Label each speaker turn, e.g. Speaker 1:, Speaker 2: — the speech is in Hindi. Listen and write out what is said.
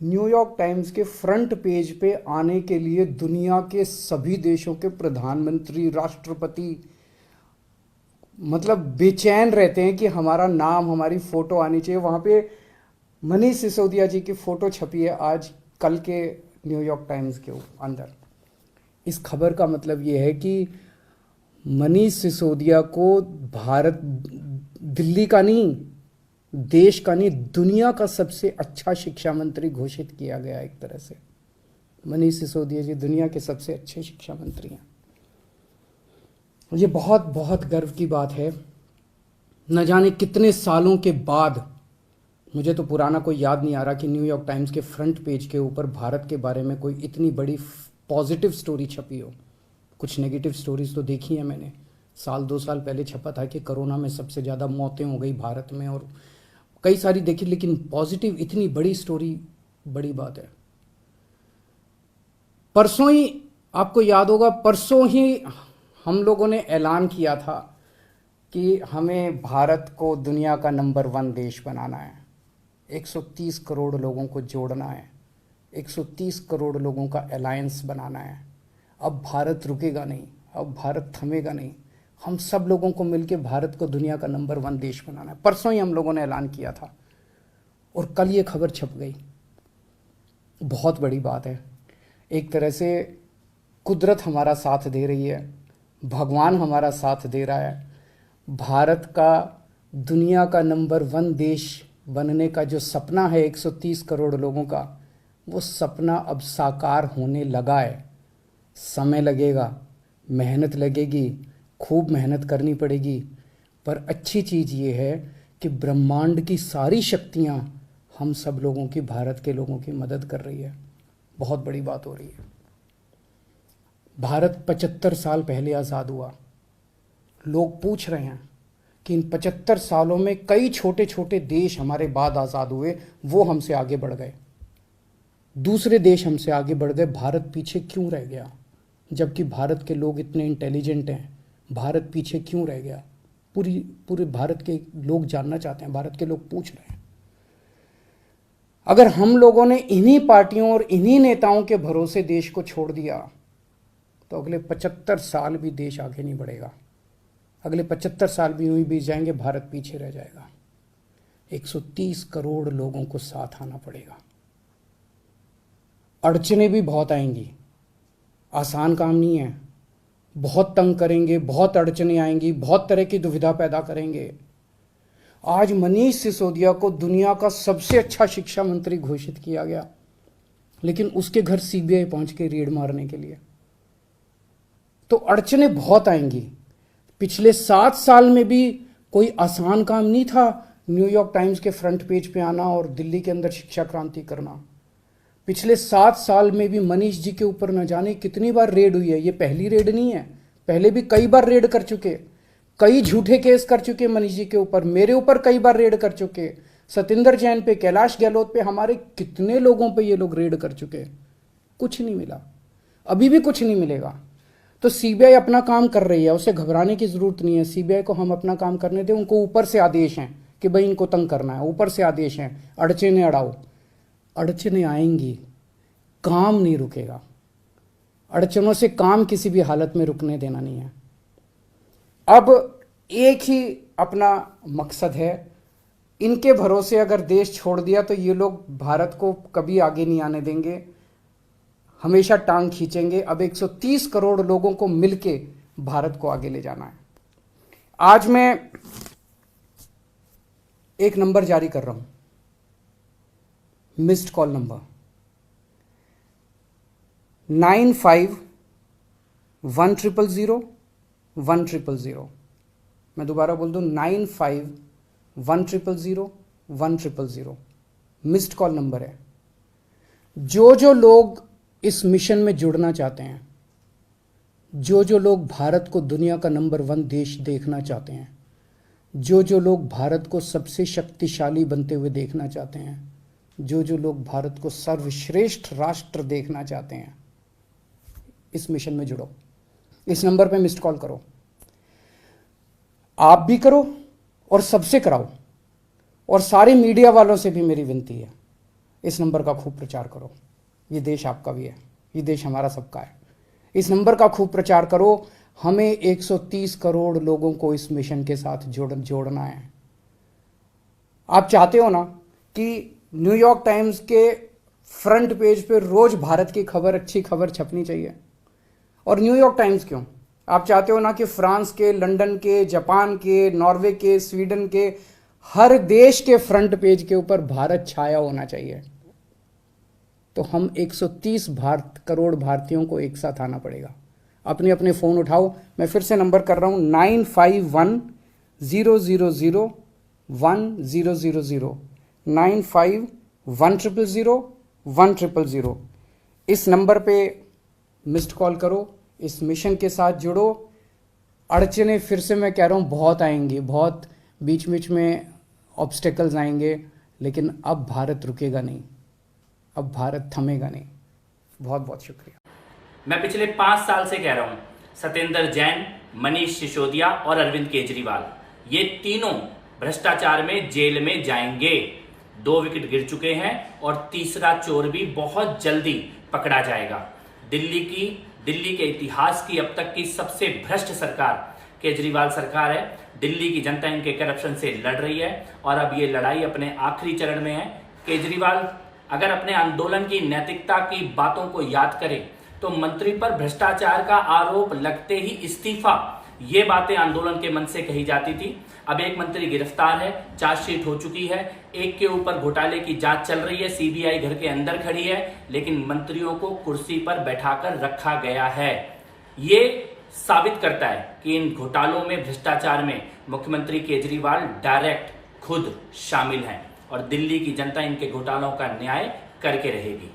Speaker 1: न्यूयॉर्क टाइम्स के फ्रंट पेज पे आने के लिए दुनिया के सभी देशों के प्रधानमंत्री, राष्ट्रपति मतलब बेचैन रहते हैं कि हमारा नाम, हमारी फोटो आनी चाहिए। वहां पे मनीष सिसोदिया जी की फोटो छपी है आज कल के न्यूयॉर्क टाइम्स के अंदर। इस खबर का मतलब ये है कि मनीष सिसोदिया को भारत, दिल्ली का नहीं, देश का नहीं, दुनिया का सबसे अच्छा शिक्षा मंत्री घोषित किया गया। एक तरह से मनीष सिसोदिया जी दुनिया के सबसे अच्छे शिक्षा मंत्री हैं। ये बहुत बहुत गर्व की बात है। न जाने कितने सालों के बाद, मुझे तो पुराना कोई याद नहीं आ रहा कि न्यूयॉर्क टाइम्स के फ्रंट पेज के ऊपर भारत के बारे में कोई इतनी बड़ी पॉजिटिव स्टोरी छपी हो। कुछ नेगेटिव स्टोरीज तो देखी है मैंने। साल 2 साल पहले छपा था कि कोरोना में सबसे ज़्यादा मौतें हो गई भारत में, और कई सारी देखी, लेकिन पॉजिटिव इतनी बड़ी स्टोरी बड़ी बात है। परसों ही, आपको याद होगा, परसों ही हम लोगों ने ऐलान किया था कि हमें भारत को दुनिया का नंबर 1 देश बनाना है। 130 करोड़ लोगों को जोड़ना है, 130 करोड़ लोगों का अलायंस बनाना है। अब भारत रुकेगा नहीं, अब भारत थमेगा नहीं। हम सब लोगों को मिलकर भारत को दुनिया का नंबर 1 देश बनाना है। परसों ही हम लोगों ने ऐलान किया था और कल ये खबर छप गई। बहुत बड़ी बात है। एक तरह से कुदरत हमारा साथ दे रही है, भगवान हमारा साथ दे रहा है। भारत का दुनिया का नंबर 1 देश बनने का जो सपना है 130 करोड़ लोगों का, वो सपना अब साकार होने लगा है। समय लगेगा, मेहनत लगेगी, खूब मेहनत करनी पड़ेगी, पर अच्छी चीज़ ये है कि ब्रह्मांड की सारी शक्तियाँ हम सब लोगों की, भारत के लोगों की मदद कर रही है। बहुत बड़ी बात हो रही है। भारत 75 साल पहले आज़ाद हुआ। लोग पूछ रहे हैं कि इन 75 सालों में कई छोटे छोटे देश हमारे बाद आज़ाद हुए, वो हमसे आगे बढ़ गए, दूसरे देश हमसे आगे बढ़ गए, भारत पीछे क्यों रह गया? जबकि भारत के लोग इतने इंटेलिजेंट हैं, भारत पीछे क्यों रह गया? पूरे भारत के लोग जानना चाहते हैं, भारत के लोग पूछ रहे हैं। अगर हम लोगों ने इन्हीं पार्टियों और इन्हीं नेताओं के भरोसे देश को छोड़ दिया तो अगले 75 साल भी देश आगे नहीं बढ़ेगा। अगले 75 साल भी यूं ही बीत जाएंगे, भारत पीछे रह जाएगा। 130 करोड़ लोगों को साथ आना पड़ेगा। अड़चनें भी बहुत आएंगी, आसान काम नहीं है। बहुत तंग करेंगे, बहुत अड़चनें आएंगी, बहुत तरह की दुविधा पैदा करेंगे। आज मनीष सिसोदिया को दुनिया का सबसे अच्छा शिक्षा मंत्री घोषित किया गया, लेकिन उसके घर सीबीआई पहुंच के रेड मारने के लिए। तो अड़चनें बहुत आएंगी। पिछले 7 साल में भी कोई आसान काम नहीं था न्यूयॉर्क टाइम्स के फ्रंट पेज पे आना और दिल्ली के अंदर शिक्षा क्रांति करना। पिछले 7 साल में भी मनीष जी के ऊपर न जाने कितनी बार रेड हुई है। ये पहली रेड नहीं है, पहले भी कई बार रेड कर चुके, कई झूठे केस कर चुके मनीष जी के ऊपर, मेरे ऊपर कई बार रेड कर चुके, सतिंदर जैन पे, कैलाश गहलोत पे, हमारे कितने लोगों पे ये लोग रेड कर चुके। कुछ नहीं मिला, अभी भी कुछ नहीं मिलेगा। तो सीबीआई अपना काम कर रही है, उसे घबराने की जरूरत नहीं है। सीबीआई को हम अपना काम करने दें। उनको ऊपर से आदेश हैं कि भाई इनको तंग करना है, ऊपर से आदेश हैं, अड़चनें अड़ाओ। अड़चनें आएंगी, काम नहीं रुकेगा। अड़चनों से काम किसी भी हालत में रुकने देना नहीं है। अब एक ही अपना मकसद है, इनके भरोसे अगर देश छोड़ दिया तो ये लोग भारत को कभी आगे नहीं आने देंगे, हमेशा टांग खींचेंगे। अब 130 करोड़ लोगों को मिलके भारत को आगे ले जाना है। आज मैं एक नंबर जारी कर रहा हूं, मिस्ड कॉल नंबर 951001001000। मैं दोबारा बोल दूं, 951001001000 मिस्ड कॉल नंबर है। जो लोग इस मिशन में जुड़ना चाहते हैं, जो लोग भारत को दुनिया का नंबर 1 देश देखना चाहते हैं, जो लोग भारत को सबसे शक्तिशाली बनते हुए देखना चाहते हैं, जो लोग भारत को सर्वश्रेष्ठ राष्ट्र देखना चाहते हैं, इस मिशन में जुड़ो। इस नंबर पे मिस्ड कॉल करो, आप भी करो और सबसे कराओ। और सारे मीडिया वालों से भी मेरी विनती है, इस नंबर का खूब प्रचार करो। ये देश आपका भी है, ये देश हमारा सबका है। इस नंबर का खूब प्रचार करो। हमें 130 करोड़ लोगों को इस मिशन के साथ जोड़ना है। आप चाहते हो ना कि न्यूयॉर्क टाइम्स के फ्रंट पेज पे रोज भारत की खबर, अच्छी खबर छपनी चाहिए। और न्यूयॉर्क टाइम्स क्यों, आप चाहते हो ना कि फ्रांस के, लंदन के, जापान के, नॉर्वे के, स्वीडन के, हर देश के फ्रंट पेज के ऊपर भारत छाया होना चाहिए। तो हम 130 करोड़ भारतीयों को एक साथ आना पड़ेगा। अपने अपने फ़ोन उठाओ, मैं फिर से नंबर कर रहा हूँ 9510001000 9510001000। इस नंबर पे मिस्ड कॉल करो, इस मिशन के साथ जुड़ो। अड़चने फिर से मैं कह रहा हूँ बहुत आएंगी, बहुत बीच बीच में ऑब्स्टेकल्स आएंगे, लेकिन अब भारत रुकेगा नहीं, अब भारत थमेगा नहीं। बहुत बहुत शुक्रिया।
Speaker 2: मैं पिछले 5 साल से कह रहा हूं, सत्येंद्र जैन, मनीष सिसोदिया और अरविंद केजरीवाल, ये तीनों भ्रष्टाचार में जेल में जाएंगे। 2 विकेट गिर चुके हैं और तीसरा चोर भी बहुत जल्दी पकड़ा जाएगा। दिल्ली के इतिहास की अब तक की सबसे भ्रष्ट सरकार केजरीवाल सरकार है। दिल्ली की जनता इनके करप्शन से लड़ रही है और अब ये लड़ाई अपने आखिरी चरण में है। केजरीवाल अगर अपने आंदोलन की नैतिकता की बातों को याद करें तो मंत्री पर भ्रष्टाचार का आरोप लगते ही इस्तीफा, ये बातें आंदोलन के मन से कही जाती थी। अब एक मंत्री गिरफ्तार है, चार्जशीट हो चुकी है, एक के ऊपर घोटाले की जांच चल रही है, सीबीआई घर के अंदर खड़ी है, लेकिन मंत्रियों को कुर्सी पर बैठाकर रखा गया है। ये साबित करता है कि इन घोटालों में, भ्रष्टाचार में मुख्यमंत्री केजरीवाल डायरेक्ट खुद शामिल हैं और दिल्ली की जनता इनके घोटालों का न्याय करके रहेगी।